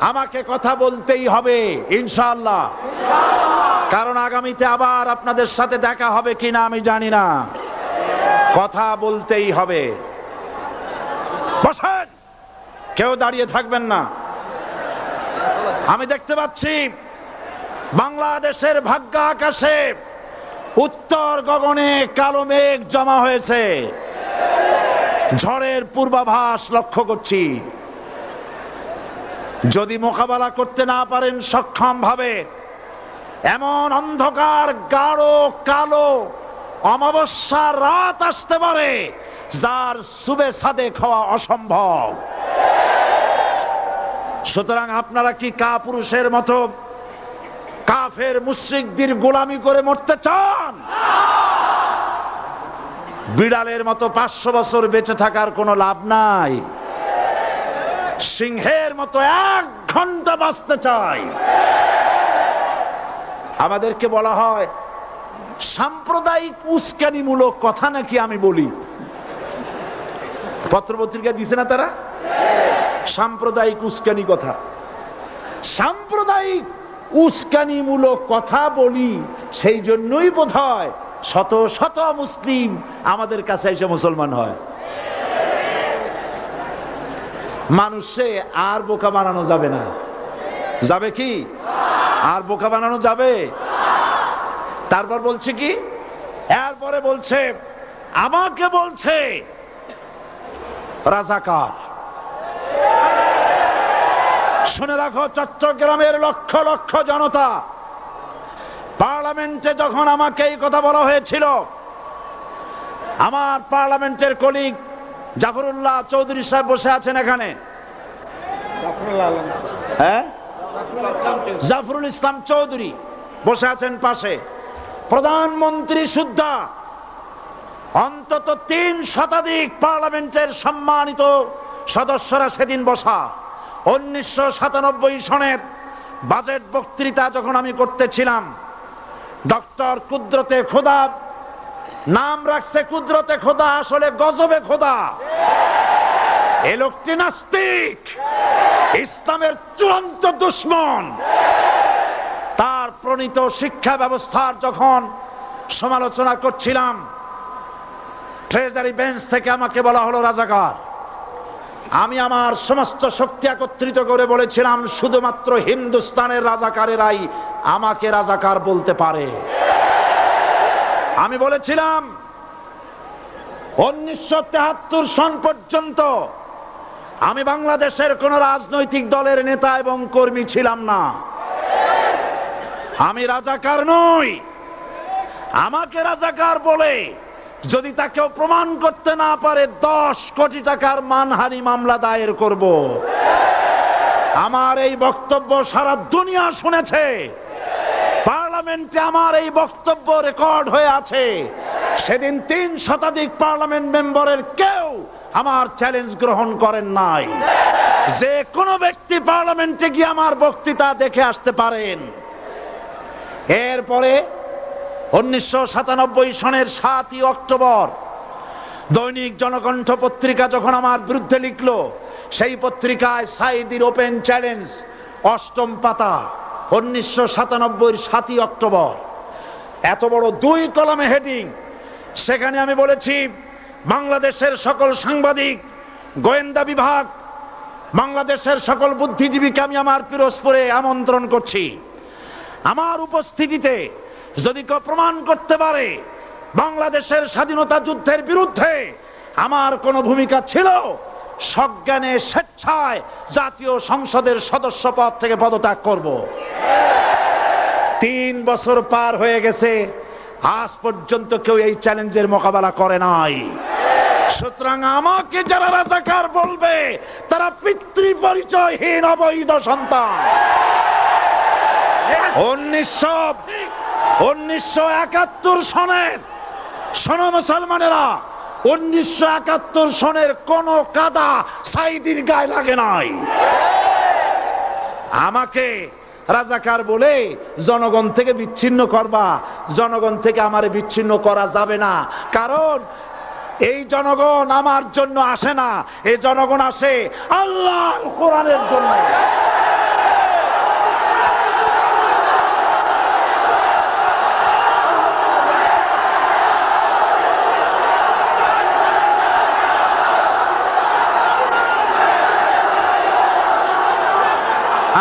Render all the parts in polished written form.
আমাকে কথা বলতেই হবে ইনশাআল্লাহ, কারণ আগামীতে আবার আপনাদের সাথে দেখা হবে কিনা আমি জানি না। কথা বলতেই হবে। বসেন, কেউ দাঁড়িয়ে থাকবেন না। আমি দেখতে পাচ্ছি বাংলাদেশের ভাগ্য আকাশে উত্তর গগনে কালো মেঘ জমা হয়েছে, ঝড়ের পূর্বাভাস লক্ষ্য করছি। যদি মোকাবেলা করতে না পারেন সক্ষম ভাবে, এমন অন্ধকার গাঢ় কালো অমাবস্যার রাত আসতে পারে যার সুবে সাদেক হওয়া অসম্ভব। সুতরাং আপনারা কি কাপুরুষের মতো কাফের মুশরিকদের গোলামি করে মরতে চান? বিড়ালের মতো 500 বছর বেঁচে থাকার কোনো লাভ নাই। সিংহের মতো 1 ঘন্টা বাঁচতে চাই। আমাদেরকে বলা হয় সাম্প্রদায়িক উস্কানিমূলক কথা নাকি আমি বলি। পত্রপত্রিকা দিছে না তারা? সাম্প্রদায়িক উস্কানি কথা, সাম্প্রদায়িক উস্কানিমূলক কথা বলি। সেই জন্যই বোধহয় শত শত মুসলিম আমাদের কাছে এসে মুসলমান হয়। মানুষে আর বোকা বানানো যাবে না। যাবে কি? আর বোকা বানানো যাবে? তারপর বলছে কি, এরপরে বলছে আমাকে বলছে রাজাকার। শুনে রাখো চট্টগ্রামের লক্ষ লক্ষ জনতা, পার্লামেন্টে যখন আমাকে এই কথা বলা হয়েছিল, আমার পার্লামেন্টের কলিগ জাফরুল্লাহ চৌধুরী সাহেব বসে আছেন এখানে, হ্যাঁ, জাফরুল ইসলাম চৌধুরী বসে আছেন পাশে, প্রধানমন্ত্রী সুদ্ধা, অন্তত 3 শতাধিক পার্লামেন্টের সম্মানিত সদস্যরা সেদিন বসা। 1997 সনের বাজেট বক্তৃতা যখন আমি করতেছিলাম, ডক্টর কুদরতে খোদা, নাম রাখছে কুদরতে খোদা, আসলে গজবে খোদা। এ লোকটি নাস্তিক, ইসলামের চূড়ান্ত দুশমন। তার প্রণীত শিক্ষা ব্যবস্থার যখন সমালোচনা করছিলাম, ট্রেজারি বেঞ্চ থেকে আমাকে বলা হলো রাজাকার। আমি আমার সমস্ত শক্তি একত্রিত করে বলেছিলাম শুধুমাত্র হিন্দুস্তানের রাজাকারেরাই আমাকে রাজাকার বলতে পারে। আমি বলেছিলাম 1973 সন পর্যন্ত আমি বাংলাদেশের কোন রাজনৈতিক দলের নেতা এবং কর্মী ছিলাম না। আমি রাজাকার নই। আমাকে রাজাকার বলে যদি তাকেও প্রমাণ করতে না পারে 10 কোটি টাকার মানহানি মামলা দায়ের করব। আমার এই বক্তব্য সারা দুনিয়া শুনেছে। পার্লামেন্টে আমার এই বক্তব্য রেকর্ড হয়ে আছে। সেদিন 3 শতাধিক পার্লামেন্ট মেম্বারের কেউ আমার চ্যালেঞ্জ গ্রহণ করেন নাই। যে কোনো ব্যক্তি পার্লামেন্টে গিয়ে আমার বক্তৃতা দেখে আসতে পারেন। এরপরে 1997 সনের 7 অক্টোবর দৈনিক জনকণ্ঠ পত্রিকা যখন আমার বিরুদ্ধে লিখলো, সেই পত্রিকায় সাইদির ওপেন চ্যালেঞ্জ 8ম পাতা, 1997 7 অক্টোবর, এত বড় 2 কলামে হেডিং। সেখানে আমি বলেছি বাংলাদেশের সকল সাংবাদিক, গোয়েন্দা বিভাগ, বাংলাদেশের সকল বুদ্ধিজীবীকে আমি আমার পিরোজপুরে আমন্ত্রণ করছি। আমার উপস্থিতিতে যদি কেউ প্রমাণ করতে পারে বাংলাদেশের স্বাধীনতা যুদ্ধের বিরুদ্ধে আমার কোনো ভূমিকা ছিল, সজ্ঞানে স্বেচ্ছায় জাতীয় সংসদের সদস্য পদ থেকে পদত্যাগ করব। 3 বছর পার হয়ে গেছে, আজ পর্যন্ত কেউ এই চ্যালেঞ্জের মোকাবেলা করে নাই। সুতরাং আমাকে যারা রাজাকার বলবে তারা পিতৃ পরিচয়হীন অবৈধ সন্তান। 1971 সনের, শোনো মুসলমানেরা, 1971 সনের কোন কাদা সাইদির গায়ে লাগে নাই। আমাকে রাজাকার বলে জনগণ থেকে বিচ্ছিন্ন করবা, জনগণ থেকে আমারে বিচ্ছিন্ন করা যাবে না। কারণ এই জনগণ আমার জন্য আসে না, এই জনগণ আসে আল্লাহর কোরআনের জন্য।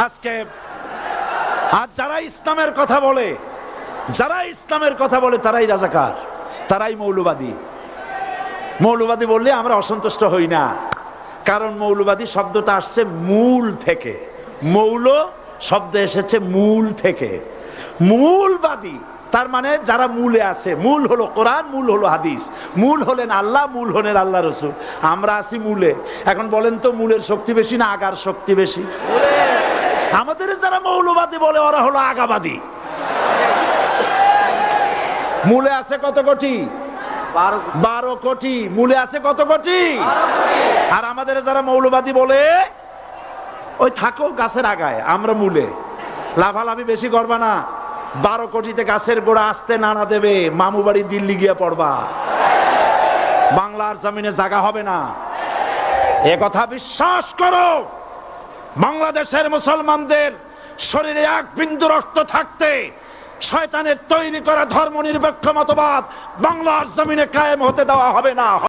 আজকে আর যারা ইসলামের কথা বলে তারাই রাজাকার, তারাই মৌলবাদী। মৌলবাদী বললে আমরা অসন্তুষ্ট হই না, কারণ মৌলবাদী শব্দটা আসছে মূল থেকে। মৌল শব্দ এসেছে মূল থেকে। মূলবাদী তার মানে যারা মূলে আছে। মূল হলো কোরআন, মূল হলো হাদিস, মূল হলেন আল্লাহ, মূল হলেন আল্লাহ রসুল। আমরা আছি মূলে। এখন বলেন তো মূলের শক্তি বেশি না আগার শক্তি বেশি? আমাদের যারা মৌলবাদী বলে ওরা হলো আগাবাদী। মূলে আছে কত কোটি? 12 কোটি। মূলে আছে কত কোটি? আর আমাদের যারা মৌলবাদী বলে ওই থাকো গাছের আগায়, আমরা মূলে। লাভালাভি বেশি করবা না, 12 কোটিতে গাছের গোড়া আসতে নানা দেবে, মামু বাড়ি দিল্লি গিয়ে পড়বা, বাংলার জমিনে জায়গা হবে না। এ কথা বিশ্বাস করো। বাংলাদেশের মুসলমানদের শরীরে এক বিন্দু রক্ত থাকতে শয়তানের তৈরি করা ধর্মনিরপেক্ষ মতবাদ বাংলার জমিনে কায়েম হতে দেওয়া হবে না।